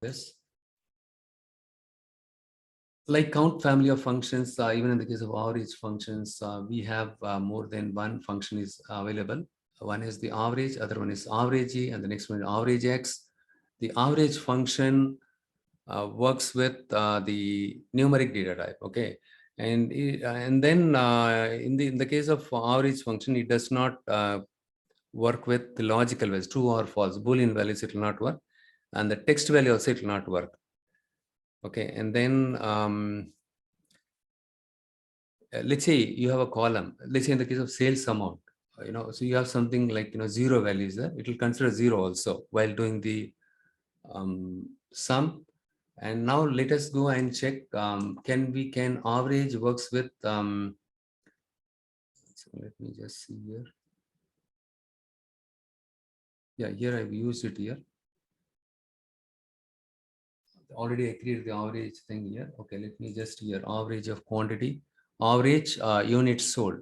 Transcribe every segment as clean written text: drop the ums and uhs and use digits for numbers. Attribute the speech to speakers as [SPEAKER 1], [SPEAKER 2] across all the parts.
[SPEAKER 1] this. Like count family of functions, even in the case of average functions, we have more than one function is available. One is the average, other one is average E, and the next one is average X. The average function works with the numeric data type, okay? And then in the case of average function, it does not work with the logical values, true or false. Boolean values, it will not work. And the text value also, it will not work. Okay, and then let's say you have a column. Let's say in the case of sales amount, so you have something like, zero values there. It will consider zero also while doing the sum. And now let us go and check, can average works with, so let me just see here. Yeah, here I've used it here. Already I created the average thing here. Okay, let me just here, average of quantity, average units sold.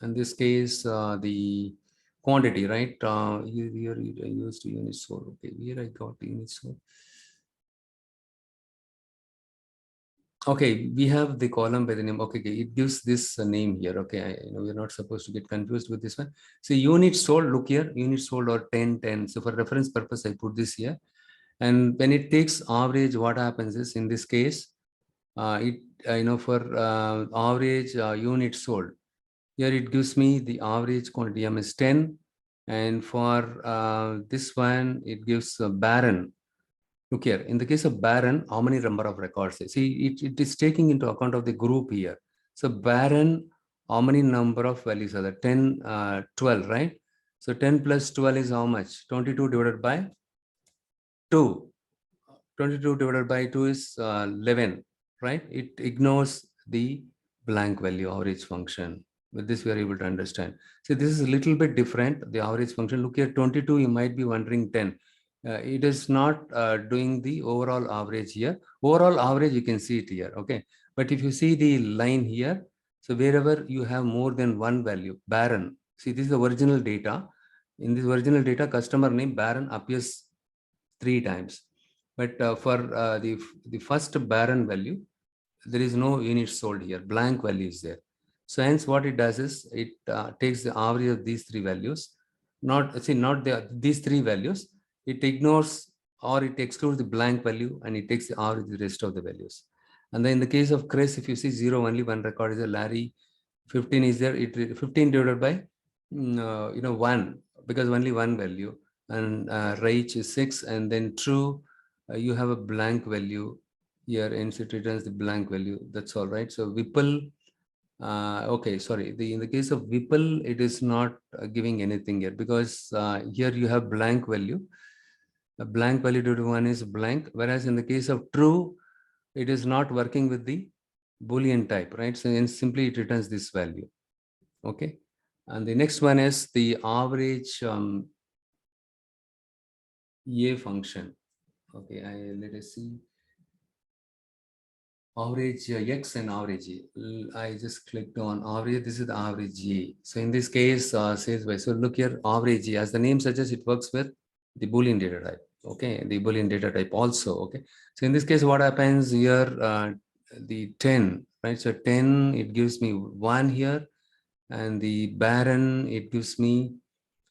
[SPEAKER 1] In this case, the quantity, right? Here I used units sold. Okay, here I got units sold. Okay, we have the column by the name. Okay, it gives this name here. Okay, we're not supposed to get confused with this one. So units sold, look here, units sold are 10, 10. So for reference purpose, I put this here. And when it takes average, what happens is, in this case, for average units sold, here it gives me the average quantity M is 10. And for this one, it gives barren. Look here, in the case of barren, how many number of records? See, it is taking into account of the group here. So barren, how many number of values are there? 10, 12, right? So 10 plus 12 is how much? 22 divided by 2. 22 divided by 2 is 11, right? It ignores the blank value average function. With this, we are able to understand. So this is a little bit different, the average function. Look here, 22, you might be wondering 10. It is not doing the overall average here. Overall average, you can see it here, okay? But if you see the line here, so wherever you have more than one value, barren, see this is the original data. In this original data, customer name barren appears 3 times. But for the first barren value, there is no units sold here, blank value is there. So hence what it does is, it takes the average of these 3 values, not these 3 values, it ignores or it excludes the blank value, and it takes the average of the rest of the values. And then in the case of Chris, if you see 0, only one record is there. Larry, 15 is there. It 15 divided by 1, because only one value. And Rach is 6, and then true, you have a blank value here, and it returns the blank value. That's all right. So Whipple, okay, sorry. In the case of Whipple, it is not giving anything here, because here you have blank value. A blank value due to 1 is blank, whereas in the case of true, it is not working with the Boolean type, right? So simply it returns this value. Okay. And the next one is the average A function. Okay, let us see. Average X and average A. I just clicked on average. This is the average A. So in this case, says by, so look here, average A, as the name suggests, it works with the Boolean data type. Okay, the Boolean data type also. Okay, so in this case, what happens here? The 10, right? So 10, it gives me 1 here, and the barren, it gives me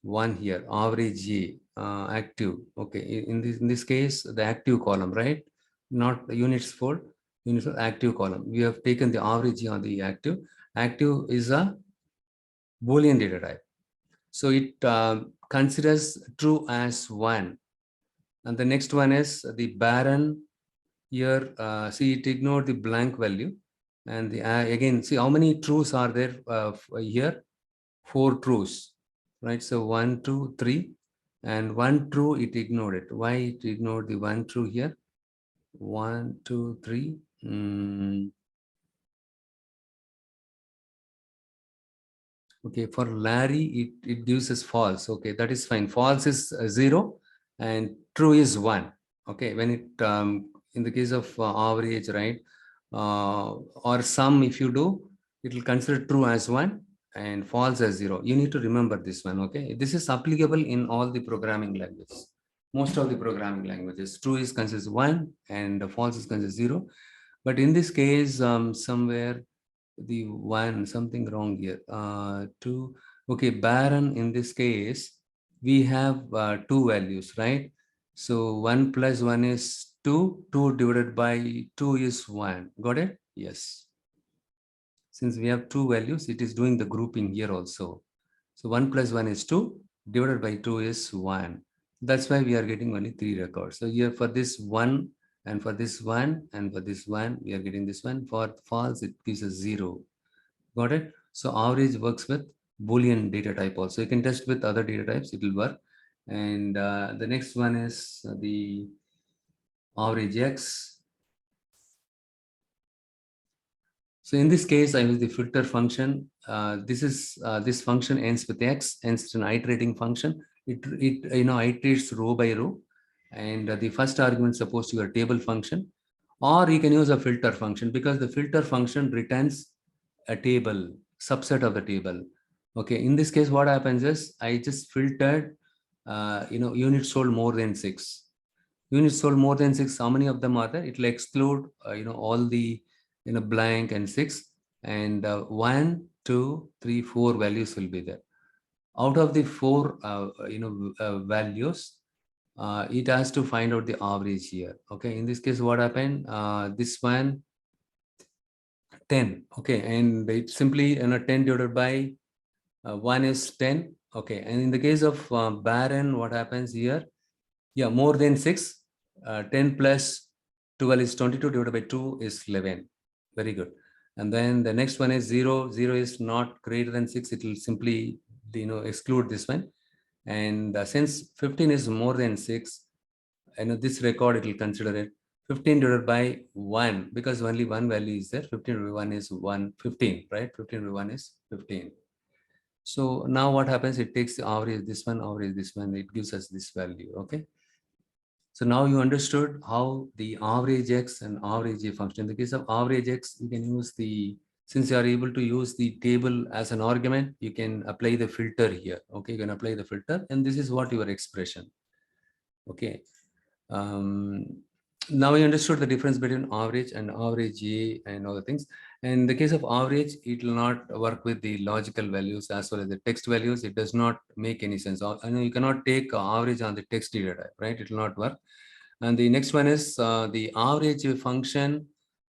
[SPEAKER 1] 1 here. Average A, active. Okay, in this case, the active column, right? Not units for units for active column. We have taken the average on the active. Active is a Boolean data type, so it considers true as 1. And the next one is the barren. Here, see, it ignored the blank value, and the again, see how many trues are there here? 4 trues, right? So 1, 2, 3, and 1 true, it ignored it. Why it ignored the 1 true here? 1, 2, 3. Okay, for Larry, it gives us false. Okay, that is fine. False is 0, and true is 1. Okay, when it in the case of average, right, or sum, if you do, it will consider true as 1 and false as 0. You need to remember this one. Okay, this is applicable in all the programming languages. most of the programming languages. True is considered 1 and false is considered 0. But in this case, somewhere the 1, something wrong here. 2, okay, barren in this case, we have 2 values, right? So 1 plus 1 is 2, 2 divided by 2 is 1. Got it? Yes. Since we have 2 values, it is doing the grouping here also. So 1 plus 1 is 2, divided by 2 is 1. That's why we are getting only 3 records. So here for this 1 and for this 1 and for this 1, we are getting this one. For false, it gives us 0. Got it? So average works with Boolean data type also. You can test with other data types, it will work. And the next one is the average X. So in this case, I use the filter function. This function ends with X, hence it's an iterating function. It iterates row by row, and the first argument is supposed to be a table function, or you can use a filter function because the filter function returns a table, subset of the table. Okay, in this case, what happens is I just filtered, units sold more than 6. Units sold more than 6, how many of them are there? It will exclude, all the, blank and 6, and 1, 2, 3, 4 values will be there. Out of the 4, values, it has to find out the average here. Okay, in this case, what happened? This one, 10. Okay, and it's simply 10 divided by 1 is 10. Okay, and in the case of barren, what happens here? Yeah, more than 6. 10 plus 12 is 22, divided by 2 is 11. Very good. And then the next one is 0. 0 is not greater than 6. It will simply, exclude this one. And since 15 is more than 6, this record, it will consider it 15 divided by 1, because only one value is there. 15 divided by 1 is 15, right? 15 divided by 1 is 15. So now what happens? It takes the average this one, average this one. It gives us this value. Okay. So now you understood how the average X and average A function. In the case of average X, you can use since you are able to use the table as an argument, you can apply the filter here. Okay, you can apply the filter, and this is what your expression. Okay. Now I understood the difference between average and average A and other things. And in the case of average, it will not work with the logical values as well as the text values. It does not make any sense. I know you cannot take average on the text data type, right? It will not work. And the next one is the average function.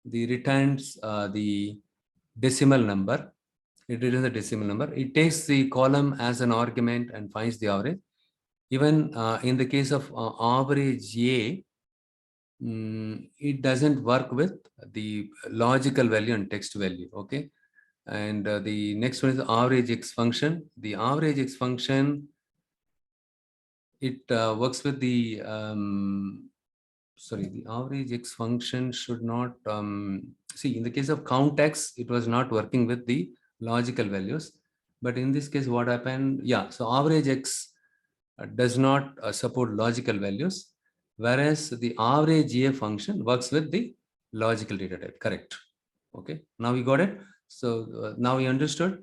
[SPEAKER 1] The returns the decimal number. It returns the decimal number. It takes the column as an argument and finds the average. Even in the case of average A, it doesn't work with the logical value and text value. Okay. And the next one is the average X function. The average X function, it works with the, the average X function should not, see, in the case of count X, it was not working with the logical values. But in this case, what happened? Yeah, so average X does not support logical values, whereas the average A function works with the logical data type. Correct. Okay, now we got it. So now we understood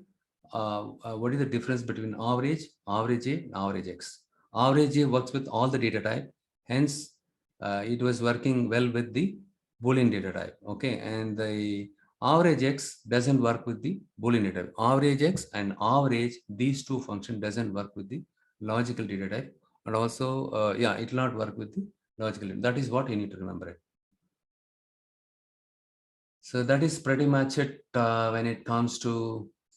[SPEAKER 1] what is the difference between average, average A, and average X. Average A works with all the data type. Hence, it was working well with the Boolean data type. Okay, and the average X doesn't work with the Boolean data type. Average X and average, these two functions doesn't work with the logical data type. And also, it will not work with the logical. That is what you need to remember it. So that is pretty much it when it comes to